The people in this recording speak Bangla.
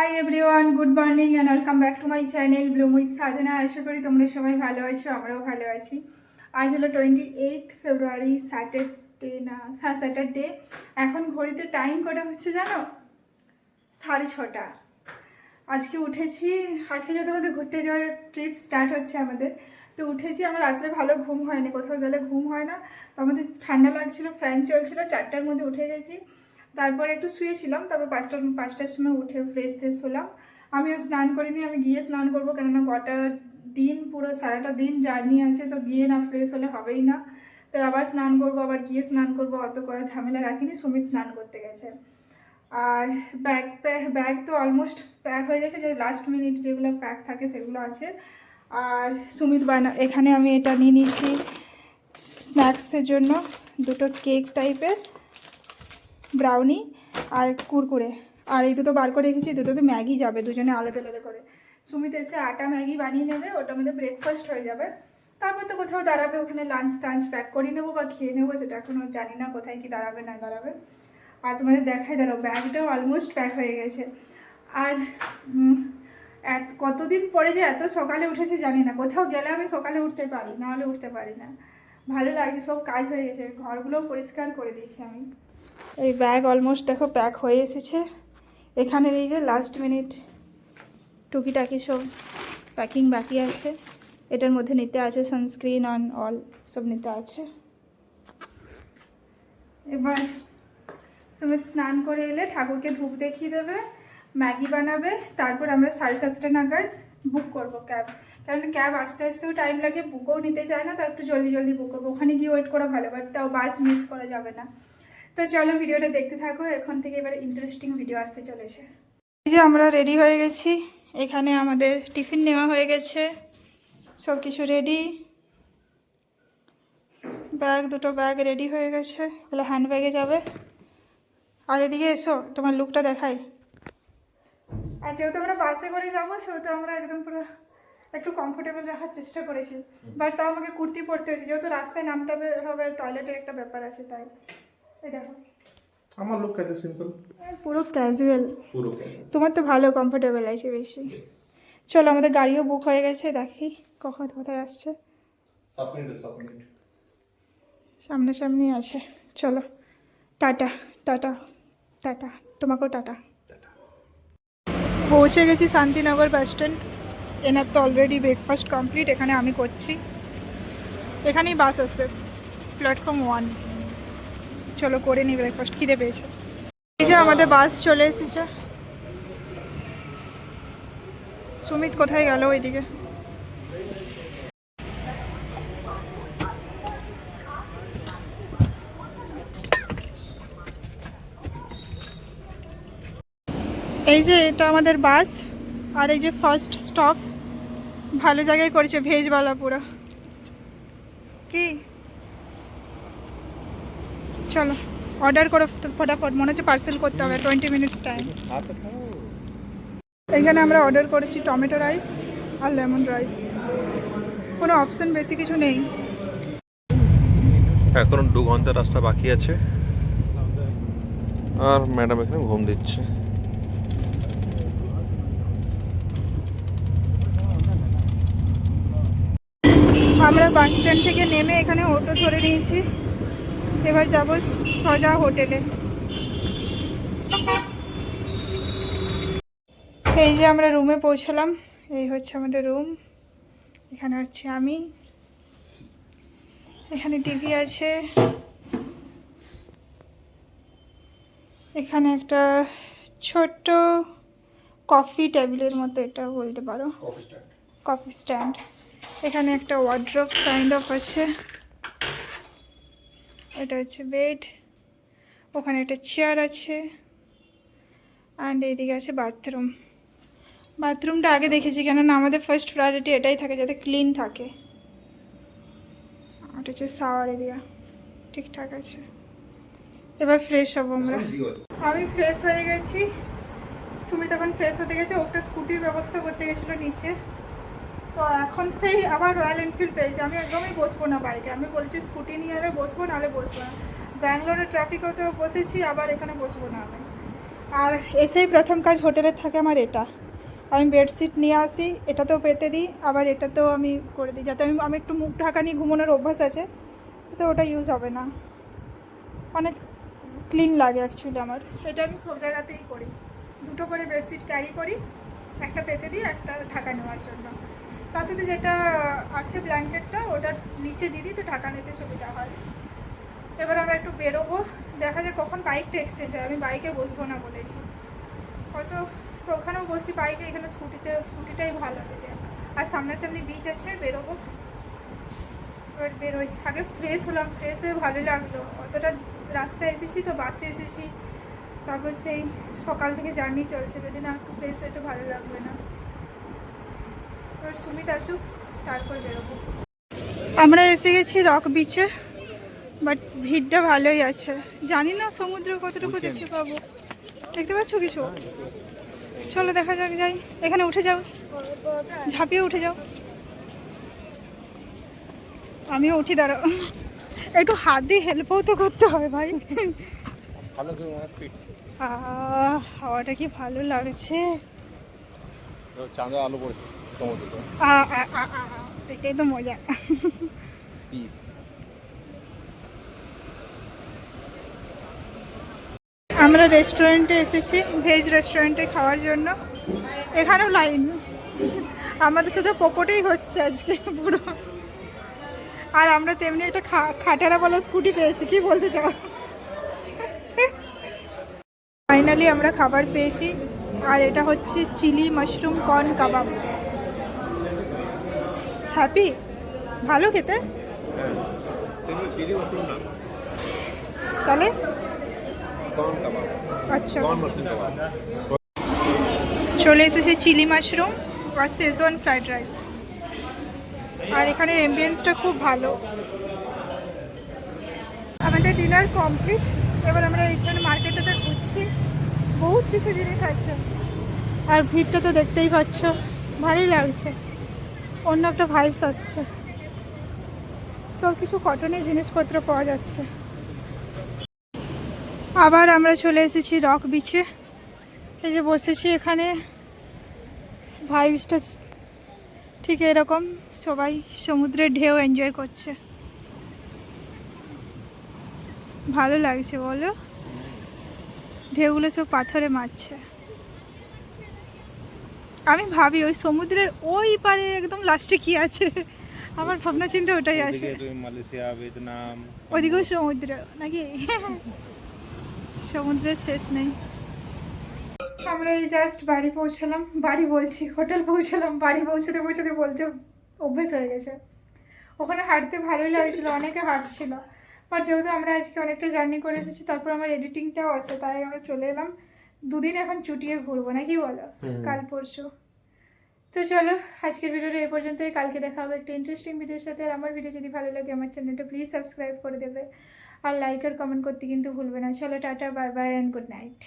High everyone, good morning and welcome back to my channel Bloom with Sadhana. আশা করি তোমরা সবাই ভালো আছো, আমরাও ভালো আছি। আজ হলো 28 ফেব্রুয়ারি, স্যাটারডে না, হ্যাঁ স্যাটারডে। এখন ঘড়িতে টাইম কটা হচ্ছে জানো? 6:30। আজকে উঠেছি, আজকে যেহেতু আমাদের ঘুরতে যাওয়ার ট্রিপ স্টার্ট হচ্ছে আমাদের, তো উঠেছি। আমার রাত্রে ভালো ঘুম হয়নি, কোথাও গেলে ঘুম হয় না, তো আমাদের ঠান্ডা লাগছিল, ফ্যান চলছিল, 4টার মধ্যে উঠে গেছি। তারপরে একটু শুয়েছিলাম, তারপর পাঁচটার সময় উঠে ফ্রেশ হলাম। আমিও স্নান করিনি, আমি গিয়ে স্নান করবো, কেননা গোটা দিন পুরো সারাটা দিন জার্নি আছে, তো গিয়ে না ফ্রেশ হলে হবেই না। তো আবার স্নান করবো, আবার গিয়ে স্নান করবো, অত করা ঝামেলা রাখিনি। সুমিত স্নান করতে গেছে। আর ব্যাগ তো অলমোস্ট প্যাক হয়ে গেছে, যে লাস্ট মিনিট যেগুলো প্যাক থাকে সেগুলো আছে। আর সুমিত এখানে আমি এটা নিয়ে নিয়েছি স্ন্যাক্সের জন্য, দুটো কেক টাইপের ব্রাউনি আর কুরকুরে। আর এই দুটো বার করে রেখেছি, দুটোতে ম্যাগি যাবে, দুজনে আলাদা আলাদা করে। সুমিত এসে আটা ম্যাগি বানিয়ে নেবে, ওটার মধ্যে ব্রেকফাস্ট হয়ে যাবে। তারপর তো কোথাও দাঁড়াবে, ওখানে লাঞ্চ প্যাক করে নেবো বা খেয়ে নেবো, সেটা এখনও জানি না কোথায় কি দাঁড়াবে না দাঁড়াবে। আর তোমাদের দেখাই দাঁড়াও, ব্যাগটাও অলমোস্ট প্যাক হয়ে গেছে। আর কতদিন পরে যে এত সকালে উঠেছে জানি না। কোথাও গেলে আমি সকালে উঠতে পারি, নাহলে উঠতে পারি না। ভালো লাগে, সব কাজ হয়ে গেছে, ঘরগুলোও পরিষ্কার করে দিয়েছি আমি। এই ব্যাগ অলমোস্ট দেখো প্যাক হয়ে এসেছে। এখানের এই যে লাস্ট মিনিট টুকিটাকি সব প্যাকিং বাকি আছে। এটার মধ্যে নিতে আছে সানস্ক্রিন অন অল, সব নিতে আছে। এবার সুমিত স্নান করে এলে ঠাকুরকে ধূপ দেখিয়ে দেবে, ম্যাগি বানাবে, তারপর আমরা 7:30 নাগাদ বুক করব ক্যাব। কারণ ক্যাব আসতে আসতেও টাইম লাগে, বুকও নিতে চায় না, তো একটু জলদি বুক করবো। ওখানে গিয়ে ওয়েট করা ভালো, বাট তাও বাস মিস করা যাবে না। তো চলো ভিডিওটা দেখতে থাকো, এখন থেকে এবারে ইন্টারেস্টিং ভিডিও আসতে চলেছে। এই যে আমরা রেডি হয়ে গেছি, এখানে আমাদের টিফিন নেওয়া হয়ে গেছে, সব কিছু রেডি। দুটো ব্যাগ রেডি হয়ে গেছে, এগুলো হ্যান্ড ব্যাগে যাবে। আর এদিকে এসো, তোমার লুকটা দেখাই। আর যেহেতু আমরা বাসে করে যাবো, সেহেতু আমরা একদম পুরো একটু কমফোর্টেবল রাখার চেষ্টা করেছি, বাট তাও আমাকে কুর্তি পরতে হয়েছে, যেহেতু রাস্তায় নামতে হবে, টয়লেটের একটা ব্যাপার আছে, তাই। এই দেখো আমার লুক আছে সিম্পল, পুরো ক্যাজুয়াল। পুরো তোমার তো ভালো কমফোর্টেবল আছে বেশি। চলো, আমাদের গাড়িও বুক হয়ে গেছে, দেখি কখন কোথায় আসছে। সামনাসামনি আছে। চলো, টাটা টাটা টাটা, তোমাকেও টাটা। পৌঁছে গেছি শান্তিনগর বাস স্ট্যান্ড। এনার তো অলরেডি ব্রেকফাস্ট কমপ্লিট, এখানে আমি করছি। এখানেই বাস আসবে, প্ল্যাটফর্ম 1। চলো করে নিই ব্রেকফাস্ট, খিদে পেয়েছে। এই যে আমাদের বাস চলে এসেছে। সুমিত কোথায় গেল? ওইদিকে। এই যে এটা আমাদের বাস, আর এই যে ফার্স্ট স্টপ। ভালো জায়গায় করেছে, ভেজওয়ালা পুরো। কি চলো অর্ডার করো ফটাফট, মনে হচ্ছে পার্সেল করতে হবে, 20 মিনিটস টাইম। এখানে আমরা অর্ডার করেছি টমেটো রাইস আর লেমন রাইস, কোনো অপশন বেশি কিছু নেই। এখন 2 ঘন্টা রাস্তা বাকি আছে, আর ম্যাডাম এখানে ঘুম দিচ্ছে। আমরা বাস স্ট্যান্ড থেকে নেমে এখানে অটো ধরে নিয়েছি, এবার যাব সোজা হোটেলে। এই যে আমরা রুমে পৌঁছালাম, এই হচ্ছে আমাদের রুম। এখানে হচ্ছে আমি, এখানে টিভি আছে, এখানে একটা ছোট্ট কফি টেবিলের মতো, এটা বলতে পারো কফি স্ট্যান্ড। এখানে একটা ওয়ার্ড্রপ কাইন্ড অফ আছে, এটা হচ্ছে বেড, ওখানে একটা চেয়ার আছে, অ্যান্ড এইদিকে আছে বাথরুমটা আগে দেখেছি, কেননা আমাদের ফার্স্ট প্রায়োরিটি এটাই থাকে, যাতে ক্লিন থাকে। ওটা হচ্ছে শাওয়ার এরিয়া, ঠিকঠাক আছে। এবার ফ্রেশ হবো আমরা। আমি ফ্রেশ হয়ে গেছি, সুমিত এখন ফ্রেশ হতে গেছে, ওটা স্কুটির ব্যবস্থা করতে গেছিলো নিচে। তো এখন সেই আবার রয়্যাল এনফিল্ড পেয়েছে। আমি একদমই বসবো না বাইকে, আমি বলছি স্কুটি নিয়ে এলে বসবো, নাহলে বসবো না। ব্যাঙ্গালোরের ট্রাফিকেও তো বসেছি, আবার এখানে বসবো না আমি। আর এসেই প্রথম কাজ হোটেলের থাকে আমার এটা, আমি বেডশিট নিয়ে আসি, এটাতেও পেতে দিই, আবার এটাতেও আমি করে দিই, যাতে আমি একটু মুখ ঢাকা নিয়ে ঘুমানোর অভ্যাস আছে, তো ওটা ইউজ হবে না, অনেক ক্লিন লাগে অ্যাকচুয়ালি আমার। এটা আমি সব জায়গাতেই করি, দুটো করে বেডশিট ক্যারি করি, একটা পেতে দিই, একটা ঢাকা নেওয়ার জন্য। তার সাথে যেটা আছে ব্ল্যাঙ্কেটটা, ওটা নিচে দিয়ে দিই, তো ঢাকা নিতে সুবিধা হয়। এবার আমরা একটু বেরোবো, দেখা যায় কখন বাইকটা এক্সিডেন্ট হয়, আমি বাইকে বসবো না বলেছি, হয়তো ওখানেও বসি বাইকে, এখানে স্কুটিটাই ভালো লাগে। আর সামনাসামনি বিচ আছে, বেরোবো, এবার বেরোই। আগে ফ্রেশ হলাম, ফ্রেশ হয়ে ভালো লাগলো, অতটা রাস্তায় এসেছি তো, বাসে এসেছি, তারপর সেই সকাল থেকে জার্নি চলছে, যদি না একটু ফ্রেশ হয়ে তো ভালো লাগবে না। এবার সুমিত আসুক, তারপর বেরোবো। আমরা এসে গেছি রক বিচে, বাট ভিড়টা ভালোই আছে, জানি না সমুদ্র কতটুকু দেখতে পাবো। দেখতে পাচ্ছ কিছু? চলো দেখা যাক, যাই, এখানে উঠে যাও, ঝাঁপিয়ে উঠে যাও, আমিও উঠি, দাঁড়াও, একটু হাত দিয়ে হেল্পও তো করতে হয় ভাই। হাওয়াটা কি ভালো লাগছে, চাঁদা আলো পড়েছে সমুদ্রে, এটাই তো মজা। পিস। আমরা রেস্টুরেন্টে এসেছি, ভেজ রেস্টুরেন্টে খাওয়ার জন্য, এখানেও লাইন, আমাদের সাথে পকোটেই হচ্ছে আজকে পুরো। আর আমরা তেমনি একটা খাটারা বলা স্কুটি পেয়েছি, কি বলতে চাও? ফাইনালি আমরা খাবার পেয়েছি, আর এটা হচ্ছে চিলি মাশরুম কর্ন কাবাব। হ্যাপি, ভালো খেতে, তাহলে আচ্ছা। চলে এসেছে চিলি মাশরুম আর শেজওয়ান ফ্রাইড রাইস, আর এখানের অ্যাম্বিয়েন্সটা খুব ভালো। আমাদের ডিনার কমপ্লিট, এবার আমরা এইখানে মার্কেটটাতে ঘুরছি, বহুত কিছু জিনিস আছে, আর ভিড়টা তো দেখতেই পাচ্ছ, ভালোই লাগছে, অন্য একটা ভাইবস আসছে, সব কিছু কটনের জিনিসপত্র পাওয়া যাচ্ছে। আবার আমরা চলে এসেছি রক বিচে, এই যে বসেছি এখানে, ভাইবসটা ঠিক এরকম, সবাই সমুদ্রের ঢেউ এনজয় করছে, ভালো লাগছে বলো, ঢেউগুলো সব পাথরে মারছে। আমি ভাবি ওই সমুদ্রের ওই পারে একদম লাস্টে কি আছে, আমার ভাবনা চিন্তা ওটাই আসে, মালয়েশিয়া, ভিয়েতনাম, ওদিকেও সমুদ্র নাকি, সমুদ্রের শেষ নেই। আমরা এই জাস্ট বাড়ি পৌঁছালাম, বাড়ি বলছি হোটেল পৌঁছালাম, বাড়ি পৌঁছাতে পৌঁছাতে বলতে অভ্যেস হয়ে গেছে। ওখানে হাঁটতে ভালোই লাগছিলো, অনেকে হাঁটছিল, বাট যেহেতু আমরা আজকে অনেকটা জার্নি করে এসেছি, তারপর আমার এডিটিংটাও আছে, তাই আমরা চলে এলাম, দুদিন এখন চুটিয়ে ঘুরবো নাকি বলো, কাল পরশু। তো চলো আজকের ভিডিওটা এই পর্যন্তই, কালকে দেখা হবে একটা ইন্টারেস্টিং ভিডিওর সাথে। আর আমার ভিডিও যদি ভালো লাগে আমার চ্যানেলটা প্লিজ সাবস্ক্রাইব করে দেবে, আর লাইক আর কমেন্ট করতে কিন্তু ভুলবে না। চলো tata, bye bye and good night.